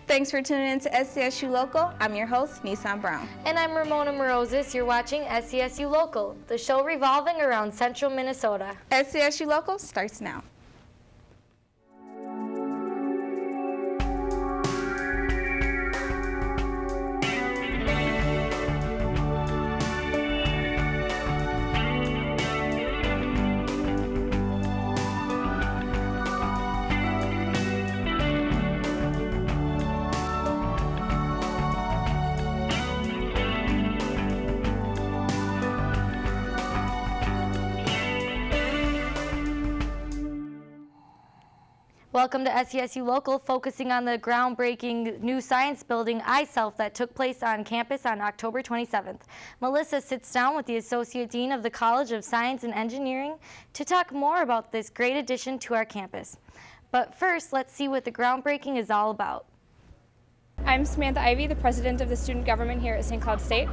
Thanks for tuning in to SCSU Local. I'm your host, Nissan Brown. And I'm Ramona Morozis. You're watching SCSU Local, the show revolving around central Minnesota. SCSU Local starts now. Welcome to SCSU Local, focusing on the groundbreaking new science building, iSelf, that took place on campus on October 27th. Melissa sits down with the Associate Dean of the College of Science and Engineering to talk more about this great addition to our campus. But first, let's see what the groundbreaking is all about. I'm Samantha Ivey, the president of the student government here at St. Cloud State.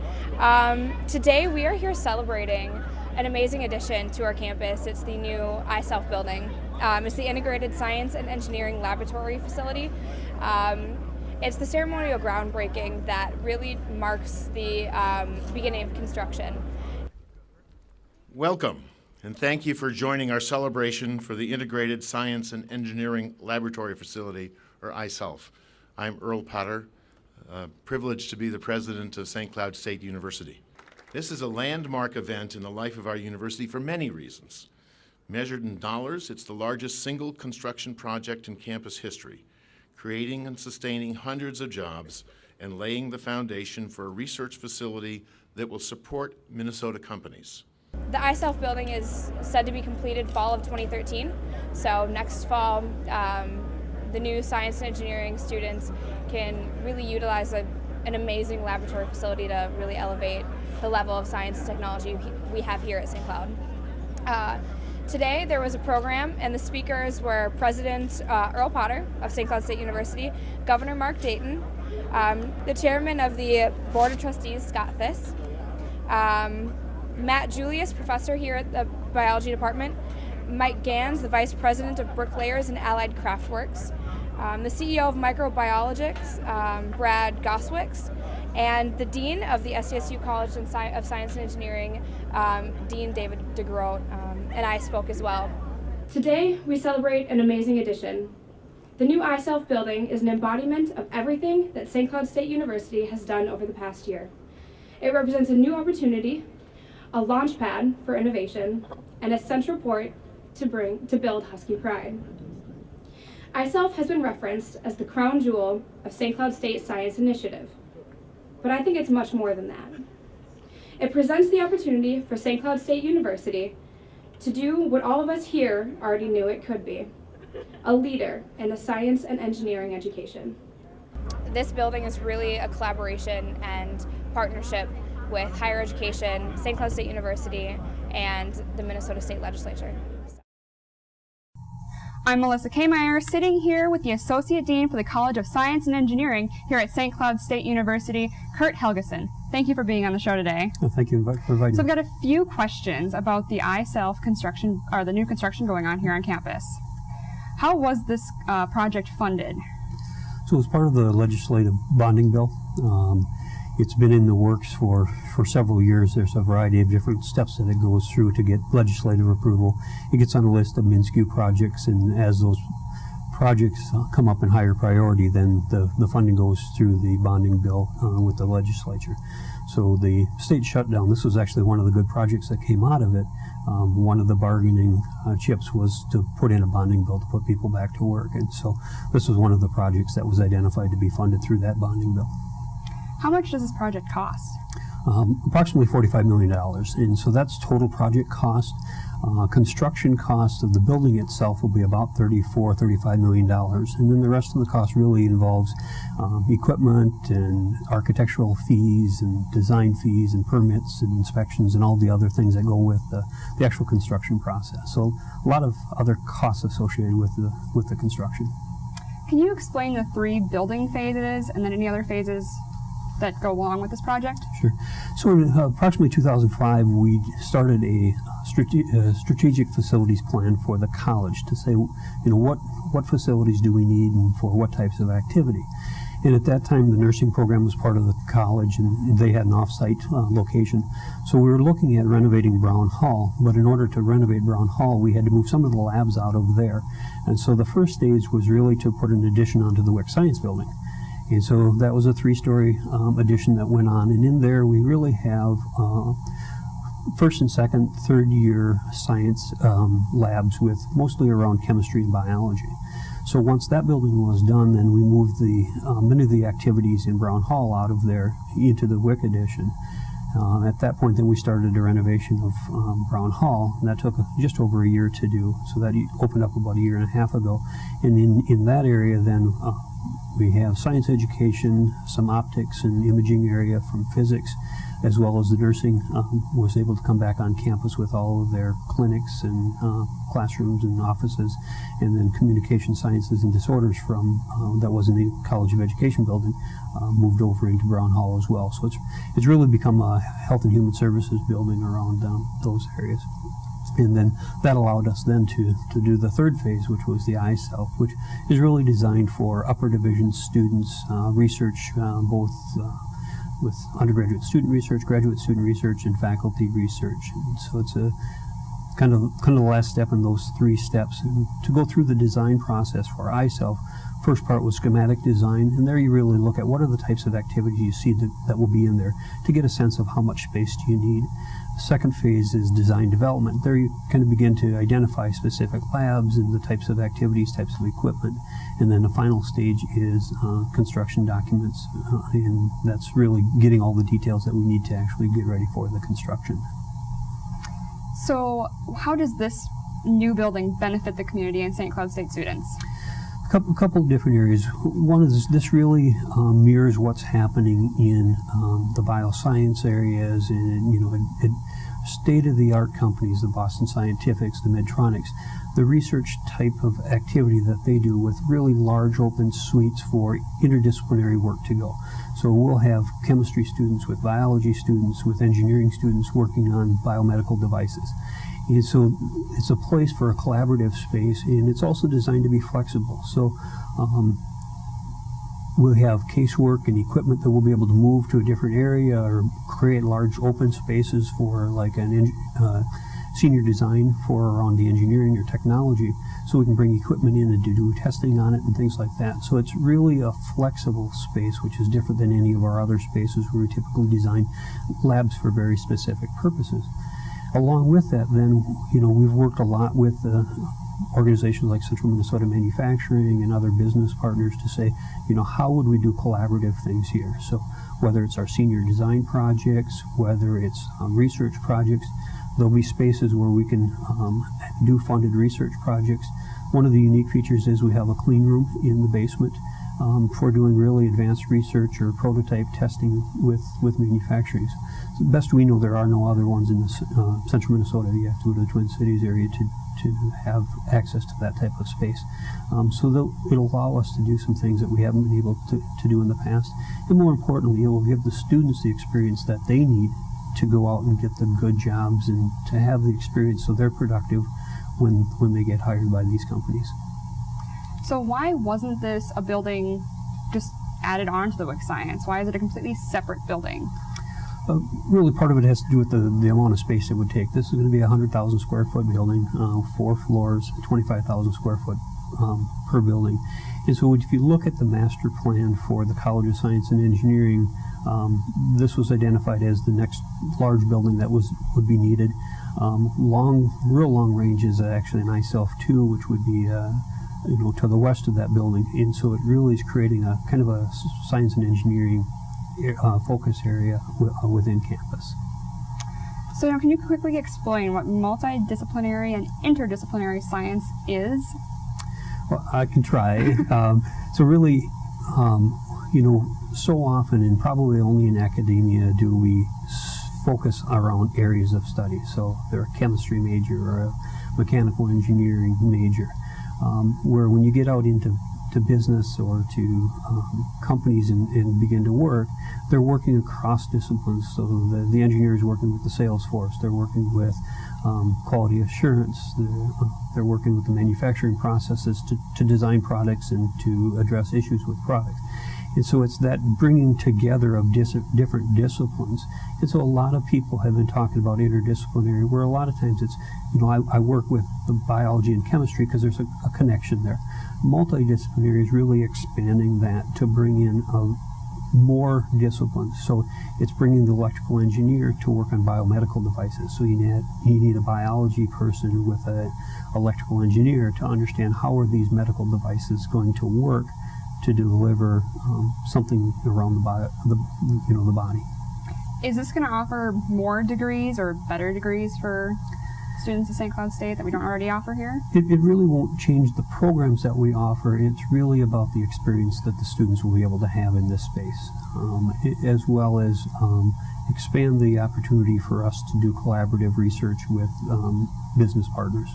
Today we are here celebrating an amazing addition to our campus. It's the new iSelf building. It's the Integrated Science and Engineering Laboratory Facility. It's the ceremonial groundbreaking that really marks the beginning of construction. Welcome, and thank you for joining our celebration for the Integrated Science and Engineering Laboratory Facility, or iSelf. I'm Earl Potter, privileged to be the president of St. Cloud State University. This is a landmark event in the life of our university for many reasons. Measured in dollars, it's the largest single construction project in campus history, creating and sustaining hundreds of jobs and laying the foundation for a research facility that will support Minnesota companies. The iSelf building is said to be completed fall of 2013, so next fall the new science and engineering students can really utilize an amazing laboratory facility to really elevate the level of science and technology we have here at St. Cloud. Today there was a program, and the speakers were President Earl Potter of St. Cloud State University, Governor Mark Dayton, the chairman of the Board of Trustees, Scott Thiss, Matt Julius, professor here at the biology department, Mike Gans, the vice president of Bricklayers and Allied Craftworks, the CEO of Microbiologics, Brad Goswicks, and the dean of the SCSU College of Science and Engineering, Dean David DeGroat, and I spoke as well. Today, we celebrate an amazing addition. The new iSelf building is an embodiment of everything that St. Cloud State University has done over the past year. It represents a new opportunity, a launch pad for innovation, and a central port to build Husky pride. iSelf has been referenced as the crown jewel of St. Cloud State Science Initiative, but I think it's much more than that. It presents the opportunity for St. Cloud State University to do what all of us here already knew it could be, a leader in the science and engineering education. This building is really a collaboration and partnership with higher education, St. Cloud State University, and the Minnesota State Legislature. I'm Melissa Kmeyer, sitting here with the Associate Dean for the College of Science and Engineering here at St. Cloud State University, Kurt Helgeson. Thank you for being on the show today. Well, thank you for inviting me. So I've got a few questions about the iSelf construction, or the new construction going on here on campus. How was this project funded? So as part of the legislative bonding bill, it's been in the works for several years. There's a variety of different steps that it goes through to get legislative approval. It gets on a list of MnSCU projects, and as those projects come up in higher priority, then the funding goes through the bonding bill with the legislature. So the state shutdown, this was actually one of the good projects that came out of it. One of the bargaining chips was to put in a bonding bill to put people back to work, and so this was one of the projects that was identified to be funded through that bonding bill. How much does this project cost? Approximately $45 million, and so that's total project cost. Construction cost of the building itself will be about $35 million, and then the rest of the cost really involves equipment and architectural fees and design fees and permits and inspections and all the other things that go with the actual construction process. So a lot of other costs associated with the construction. Can you explain the 3 building phases and then any other phases that go along with this project? Sure. So in approximately 2005, we started a strategic facilities plan for the college to say, what facilities do we need and for what types of activity. And at that time, the nursing program was part of the college, and they had an off-site location. So we were looking at renovating Brown Hall, but in order to renovate Brown Hall, we had to move some of the labs out of there. And so the first stage was really to put an addition onto the WIC Science Building. And so that was a 3-story addition that went on, and in there we really have first and second, third year science labs with mostly around chemistry and biology. So once that building was done, then we moved the many of the activities in Brown Hall out of there into the WIC addition. At that point, then we started a renovation of Brown Hall, and that took just over a year to do. So that opened up about a year and a half ago. And in that area, then we have science education, some optics and imaging area from physics, as well as the nursing was able to come back on campus with all of their clinics and classrooms and offices, and then communication sciences and disorders from that was in the College of Education building moved over into Brown Hall as well. So it's really become a health and human services building around those areas. And then that allowed us then to do the third phase, which was the iSelf, which is really designed for upper division students, research, both with undergraduate student research, graduate student research, and faculty research. And so it's a kind of the last step in those 3 steps. And to go through the design process for iSelf, first part was schematic design, and there you really look at what are the types of activities you see that will be in there to get a sense of how much space do you need. The second phase is design development. There you kind of begin to identify specific labs and the types of activities, types of equipment. And then the final stage is construction documents, and that's really getting all the details that we need to actually get ready for the construction. So how does this new building benefit the community and St. Cloud State students? A couple of different areas. One is this really mirrors what's happening in the bioscience areas, and state-of-the-art companies, the Boston Scientifics, the Medtronics, the research type of activity that they do with really large open suites for interdisciplinary work to go. So we'll have chemistry students with biology students, with engineering students working on biomedical devices. And so it's a place for a collaborative space, and it's also designed to be flexible. So we'll have casework and equipment that we'll be able to move to a different area or create large open spaces for like an senior design for around the engineering or technology, so we can bring equipment in and do testing on it and things like that. So it's really a flexible space, which is different than any of our other spaces where we typically design labs for very specific purposes. Along with that, then, we've worked a lot with organizations like Central Minnesota Manufacturing and other business partners to say, how would we do collaborative things here? So whether it's our senior design projects, whether it's research projects, there'll be spaces where we can do funded research projects. One of the unique features is we have a clean room in the basement for doing really advanced research or prototype testing with manufacturings. So best we know, there are no other ones in this, central Minnesota. You have to go to the Twin Cities area to have access to that type of space. So it'll allow us to do some things that we haven't been able to do in the past. And more importantly, it will give the students the experience that they need to go out and get the good jobs and to have the experience so they're productive when they get hired by these companies. So why wasn't this a building just added on to the WIC Science? Why is it a completely separate building? Really, part of it has to do with the amount of space it would take. This is going to be a 100,000 square foot building, 4 floors, 25,000 square foot per building. And so if you look at the master plan for the College of Science and Engineering, this was identified as the next large building that would be needed. Real long range is actually an iSelf 2, which would be to the west of that building. And so it really is creating a kind of a science and engineering focus area within campus. So now, can you quickly explain what multidisciplinary and interdisciplinary science is? Well, I can try. So really, so often, and probably only in academia, do we focus around areas of study. So they're a chemistry major or a mechanical engineering major, where when you get out into business or to companies and begin to work, they're working across disciplines. So the engineer is working with the sales force, they're working with quality assurance, they're working with the manufacturing processes to design products and to address issues with products. And so it's that bringing together of different disciplines. And so a lot of people have been talking about interdisciplinary, where a lot of times it's, I work with the biology and chemistry because there's a connection there. Multidisciplinary is really expanding that to bring in more disciplines. So it's bringing the electrical engineer to work on biomedical devices. So you need a biology person with an electrical engineer to understand how are these medical devices going to work to deliver something around the body. Is this going to offer more degrees or better degrees for students at St. Cloud State that we don't already offer here? It really won't change the programs that we offer. It's really about the experience that the students will be able to have in this space, as well as expand the opportunity for us to do collaborative research with business partners.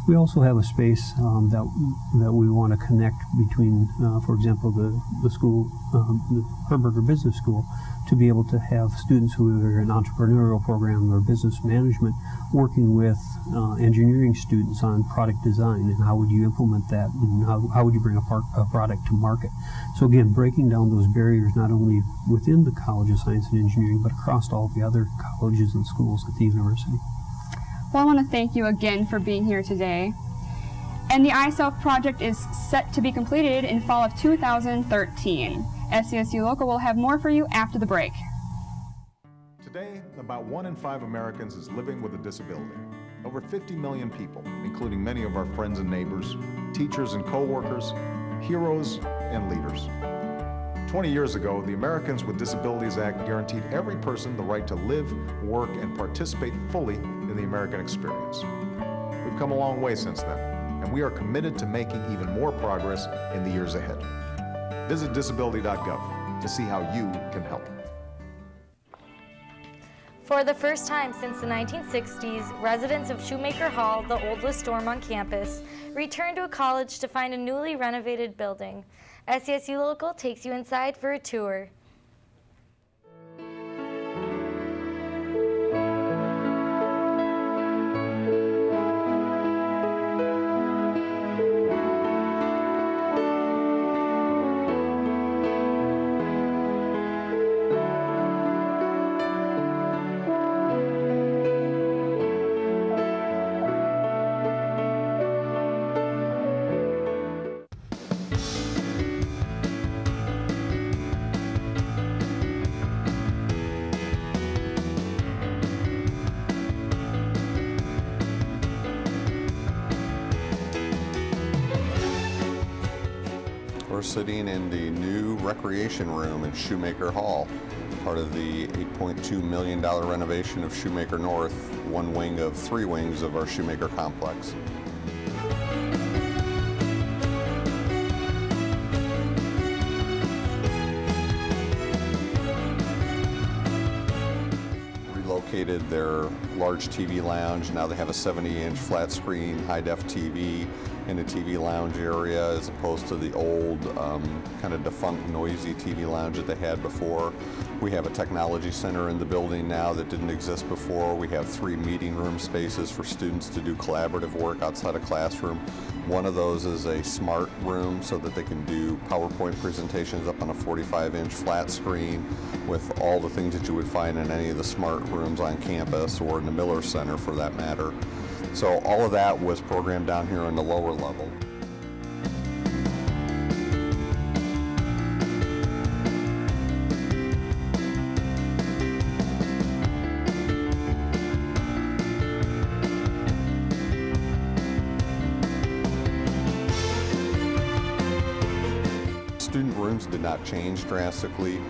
We also have a space that we want to connect between, for example, the school, the Herberger Business School, to be able to have students who are in entrepreneurial program or business management working with engineering students on product design, and how would you implement that, and how would you bring a product to market. So again, breaking down those barriers not only within the College of Science and Engineering, but across all the other colleges and schools at the university. Well, I want to thank you again for being here today. And the iSelf project is set to be completed in fall of 2013. SCSU Local will have more for you after the break. Today, about 1 in 5 Americans is living with a disability. Over 50 million people, including many of our friends and neighbors, teachers and co-workers, heroes and leaders. 20 years ago, the Americans with Disabilities Act guaranteed every person the right to live, work, and participate fully in the American experience. We've come a long way since then, and we are committed to making even more progress in the years ahead. Visit disability.gov to see how you can help. For the first time since the 1960s, residents of Shoemaker Hall, the oldest dorm on campus, returned to a college to find a newly renovated building. SCSU Local takes you inside for a tour. We're sitting in the new recreation room in Shoemaker Hall, part of the $8.2 million renovation of Shoemaker North, one wing of 3 wings of our Shoemaker complex. Relocated their large TV lounge. Now they have a 70-inch flat screen, high-def TV in a TV lounge area, as opposed to the old kind of defunct, noisy TV lounge that they had before. We have a technology center in the building now that didn't exist before. We have 3 meeting room spaces for students to do collaborative work outside of classroom. One of those is a smart room so that they can do PowerPoint presentations up on a 45-inch flat screen with all the things that you would find in any of the smart rooms on campus, or in the Miller Center for that matter. So all of that was programmed down here on the lower level. Student rooms did not change drastically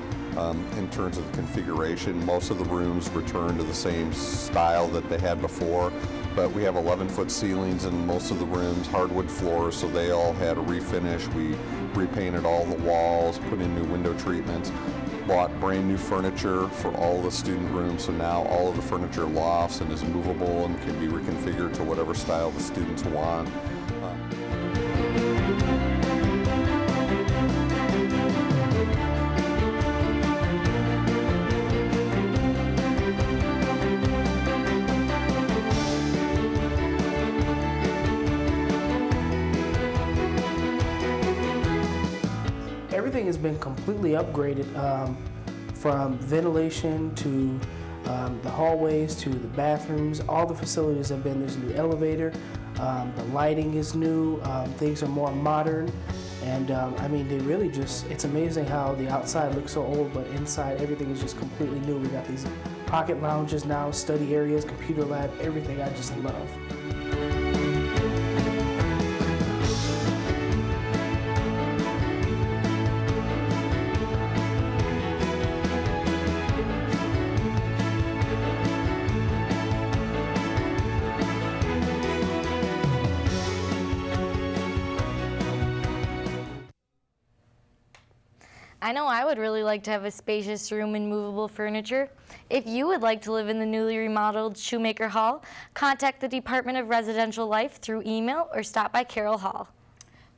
in terms of configuration. Most of the rooms returned to the same style that they had before, but we have 11-foot ceilings in most of the rooms, hardwood floors, so they all had a refinish. We repainted all the walls, put in new window treatments, bought brand new furniture for all the student rooms, so now all of the furniture lofts and is movable and can be reconfigured to whatever style the students want. Everything has been completely upgraded, from ventilation to the hallways to the bathrooms. All the facilities have been, there's a new elevator, the lighting is new, things are more modern, and I mean, they really just, it's amazing how the outside looks so old, but inside everything is just completely new. We got these pocket lounges now, study areas, computer lab, everything I just love. I know I would really like to have a spacious room and movable furniture. If you would like to live in the newly remodeled Shoemaker Hall, contact the Department of Residential Life through email or stop by Carroll Hall.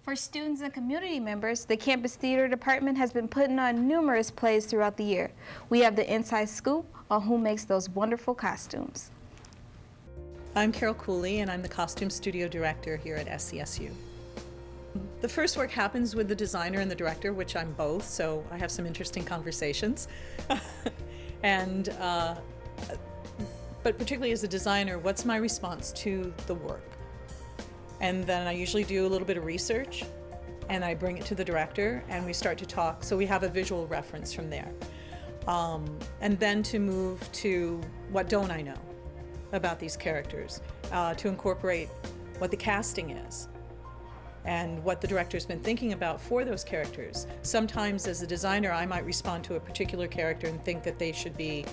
For students and community members, the Campus Theater Department has been putting on numerous plays throughout the year. We have the inside scoop on who makes those wonderful costumes. I'm Carol Cooley, and I'm the Costume Studio Director here at SCSU. The first work happens with the designer and the director, which I'm both, so I have some interesting conversations. And, but particularly as a designer, what's my response to the work? And then I usually do a little bit of research, and I bring it to the director, and we start to talk, so we have a visual reference from there. And then to move to what don't I know about these characters, to incorporate what the casting is, and what the director's been thinking about for those characters. Sometimes as a designer, I might respond to a particular character and think that they should be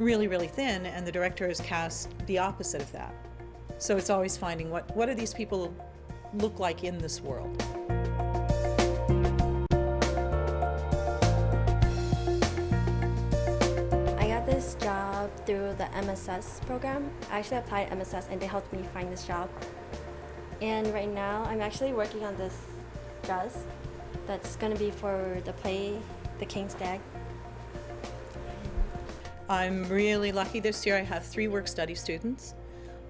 really, really thin, and the director has cast the opposite of that. So it's always finding what do these people look like in this world. I got this job through the MSS program. I actually applied at MSS and they helped me find this job. And right now, I'm actually working on this dress that's going to be for the play, The King's Dag. I'm really lucky this year. I have 3 work-study students.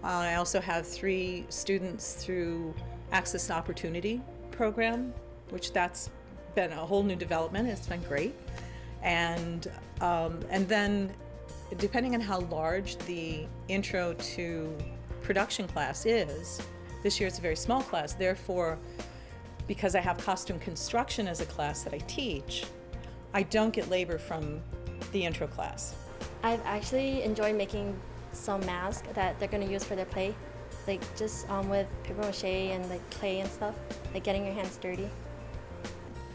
I also have 3 students through Access to Opportunity program, which that's been a whole new development. It's been great. And then, depending on how large the intro to production class is, this year it's a very small class, therefore, because I have costume construction as a class that I teach, I don't get labor from the intro class. I've actually enjoyed making some masks that they're going to use for their play, like just with paper mache and like clay and stuff, like getting your hands dirty.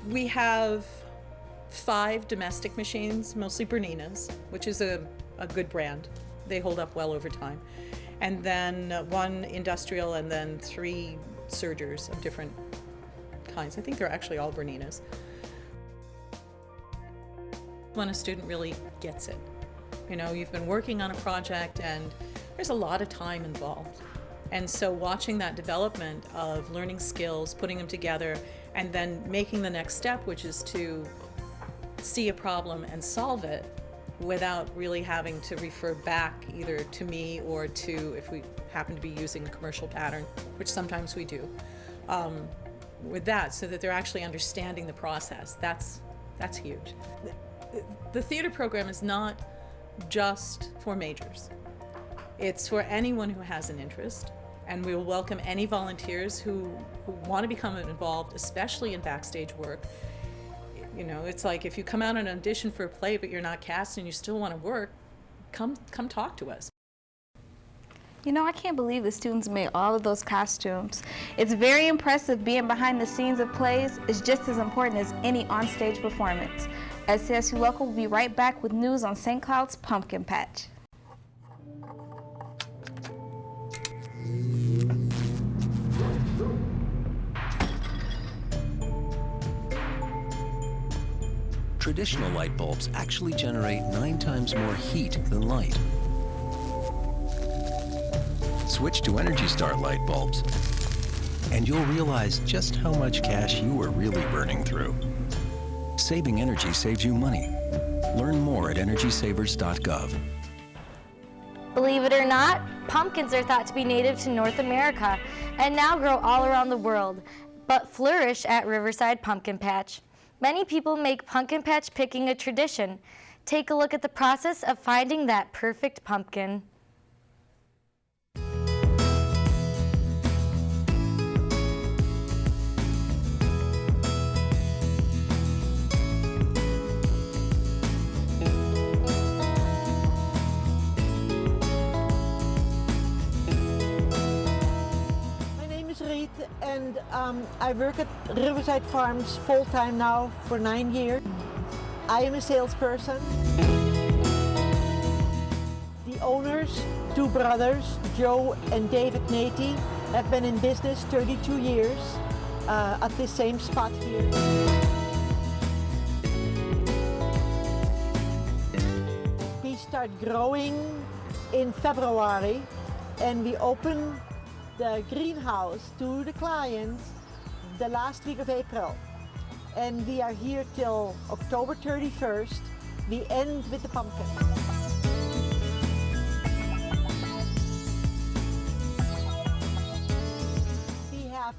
We have 5 domestic machines, mostly Bernina's, which is a good brand. They hold up well over time. And then 1 industrial, and then 3 sergers of different kinds. I think they're actually all Bernina's. When a student really gets it, you know, you've been working on a project and there's a lot of time involved. And so watching that development of learning skills, putting them together, and then making the next step, which is to see a problem and solve it, without really having to refer back either to me or to, if we happen to be using a commercial pattern, which sometimes we do, with that, so that they're actually understanding the process. That's huge. The theater program is not just for majors. It's for anyone who has an interest, and we will welcome any volunteers who want to become involved, especially in backstage work. You know, it's like if you come out and audition for a play but you're not cast and you still want to work, come talk to us. You know, I can't believe the students made all of those costumes. It's very impressive. Being behind the scenes of plays is just as important as any onstage performance. SCSU Local will be right back with news on St. Cloud's Pumpkin Patch. Traditional light bulbs actually generate 9 times more heat than light. Switch to Energy Star light bulbs, and you'll realize just how much cash you are really burning through. Saving energy saves you money. Learn more at EnergySavers.gov. Believe it or not, pumpkins are thought to be native to North America and now grow all around the world, but flourish at Riverside Pumpkin Patch. Many people make pumpkin patch picking a tradition. Take a look at the process of finding that perfect pumpkin. And I work at Riverside Farms full-time now for 9 years. I am a salesperson. The owners, two brothers, Joe and David Nati, have been in business 32 years at the same spot here. We start growing in February and we open the greenhouse to the clients the last week of April. And we are here till October 31st. We end with the pumpkin. We have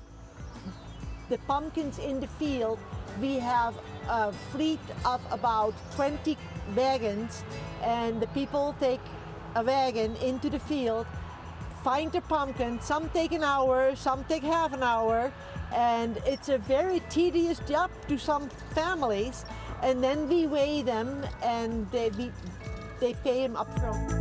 the pumpkins in the field. We have a fleet of about 20 wagons, and the people take a wagon into the field, find the pumpkin. Some take an hour, some take half an hour, and it's a very tedious job to some families. And then we weigh them and they pay them up front.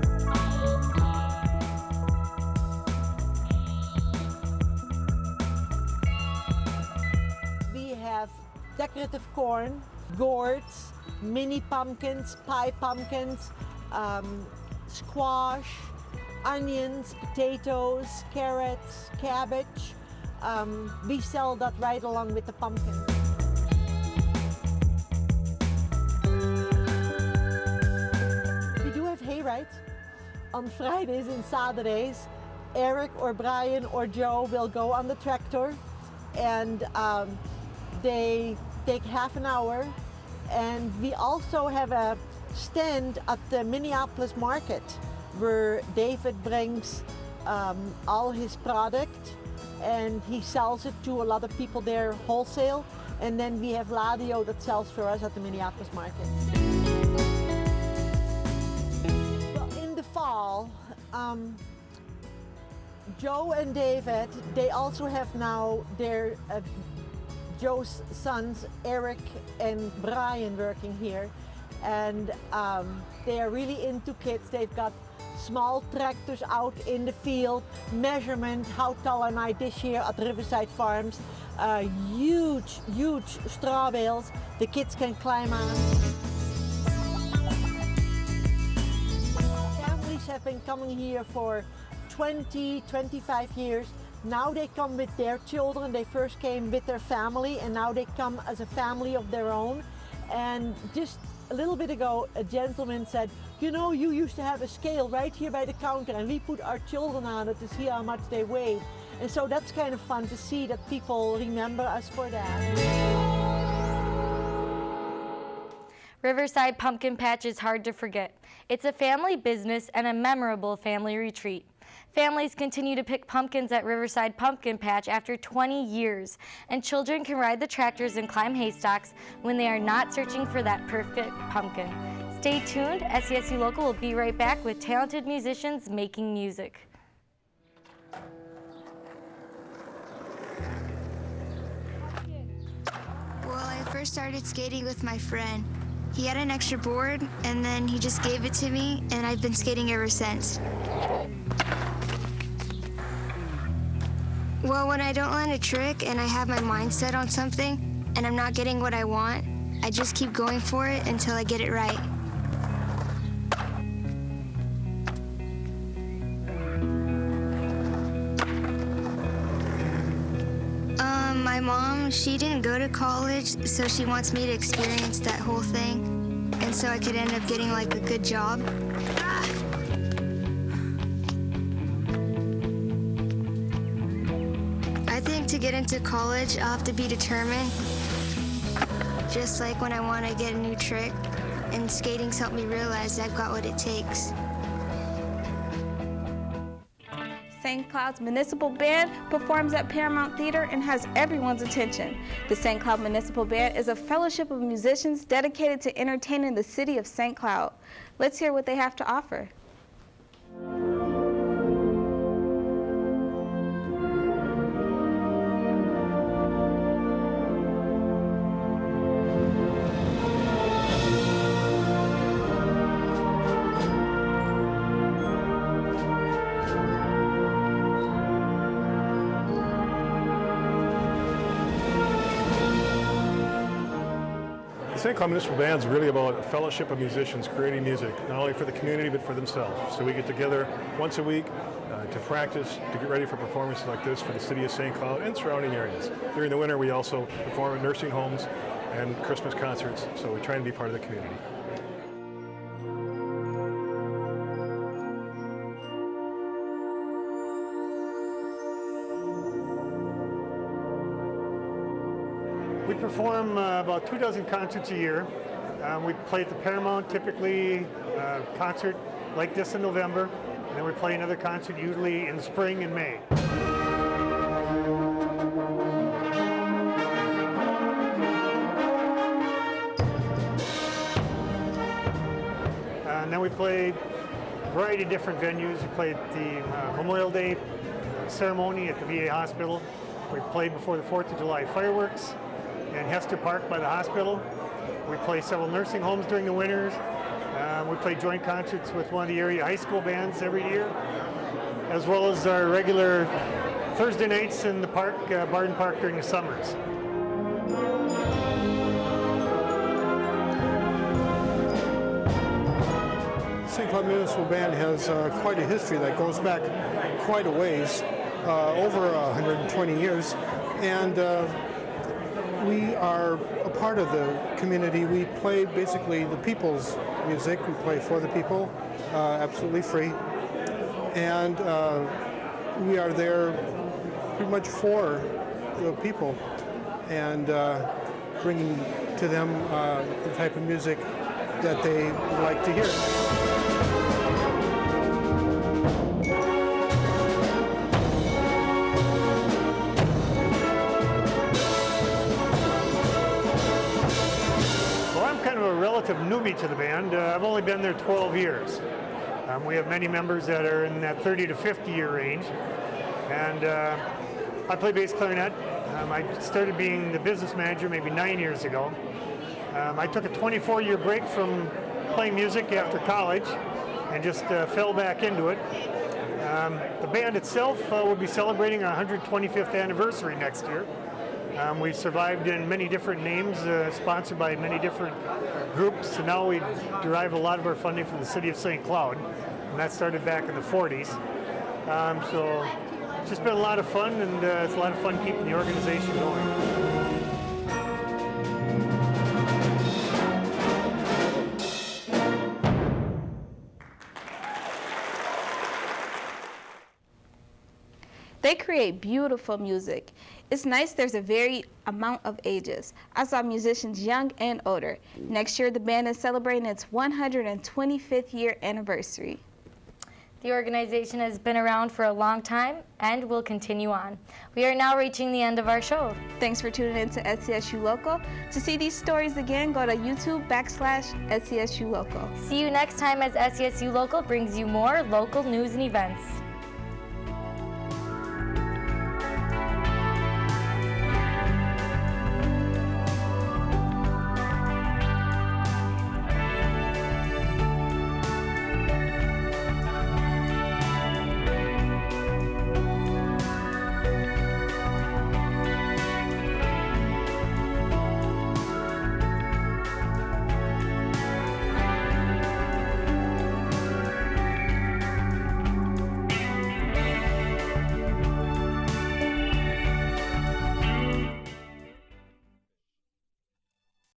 We have decorative corn, gourds, mini pumpkins, pie pumpkins, squash, onions, potatoes, carrots, cabbage. We sell that right along with the pumpkin. We do have hay rides on Fridays and Saturdays. Eric or Brian or Joe will go on the tractor and they take half an hour. And we also have a stand at the Minneapolis market where David brings all his product and he sells it to a lot of people there wholesale. And then we have Ladio that sells for us at the Minneapolis market. Well, in the fall, Joe and David, they also have now their Joe's sons, Eric and Brian, working here. And they are really into kids. They've got small tractors out in the field, measurement, how tall am I this year at Riverside Farms. Huge, huge straw bales the kids can climb on. Families have been coming here for 20, 25 years. Now they come with their children. They first came with their family and now they come as a family of their own. And just a little bit ago, a gentleman said, you know, you used to have a scale right here by the counter and we put our children on it to see how much they weigh. And so that's kind of fun to see that people remember us for that. Riverside Pumpkin Patch is hard to forget. It's a family business and a memorable family retreat. Families continue to pick pumpkins at Riverside Pumpkin Patch after 20 years, and children can ride the tractors and climb haystacks when they are not searching for that perfect pumpkin. Stay tuned. SCSU Local will be right back with talented musicians making music. Well, I first started skating with my friend. He had an extra board, and then he just gave it to me, and I've been skating ever since. Well, when I don't land a trick and I have my mind set on something and I'm not getting what I want, I just keep going for it until I get it right. My mom, she didn't go to college, so she wants me to experience that whole thing, and so I could end up getting like a good job. I think to get into college, I'll have to be determined, just like when I want to get a new trick, and skating's helped me realize I've got what it takes. St. St. Cloud's Municipal Band performs at Paramount Theater and has everyone's attention. The St. Cloud Municipal Band is a fellowship of musicians dedicated to entertaining the city of St. Cloud. Let's hear what they have to offer. The St. Cloud Municipal Band is really about a fellowship of musicians creating music, not only for the community but for themselves. So we get together once a week to practice, to get ready for performances like this for the city of St. Cloud and surrounding areas. During the winter we also perform at nursing homes and Christmas concerts, so we try and be part of the community. We perform about 24 concerts a year. We play at the Paramount, typically a concert like this in November, and then we play another concert usually in spring and May. And then we play a variety of different venues. We played at the Memorial Day ceremony at the VA hospital. We played before the 4th of July fireworks in Hester Park by the hospital. We play several nursing homes during the winters. We play joint concerts with one of the area high school bands every year, as well as our regular Thursday nights in the park, Barden Park, during the summers. St. Cloud Municipal Band has quite a history that goes back quite a ways, over 120 years, and we are a part of the community. We play basically the people's music. We play for the people, absolutely free, and we are there pretty much for the people and bringing to them the type of music that they like to hear. Relative newbie to the band. I've only been there 12 years. We have many members that are in that 30 to 50 year range, and I play bass clarinet. I started being the business manager maybe 9 years ago. I took a 24-year break from playing music after college and just fell back into it. The band itself will be celebrating our 125th anniversary next year. We've survived in many different names, sponsored by many different groups, and now we derive a lot of our funding from the city of St. Cloud, and that started back in the 40s. So it's just been a lot of fun, and it's a lot of fun keeping the organization going. They create beautiful music. It's nice there's a varied amount of ages. I saw musicians young and older. Next year, the band is celebrating its 125th year anniversary. The organization has been around for a long time and will continue on. We are now reaching the end of our show. Thanks for tuning in to SCSU Local. To see these stories again, go to YouTube/SCSU Local. See you next time as SCSU Local brings you more local news and events.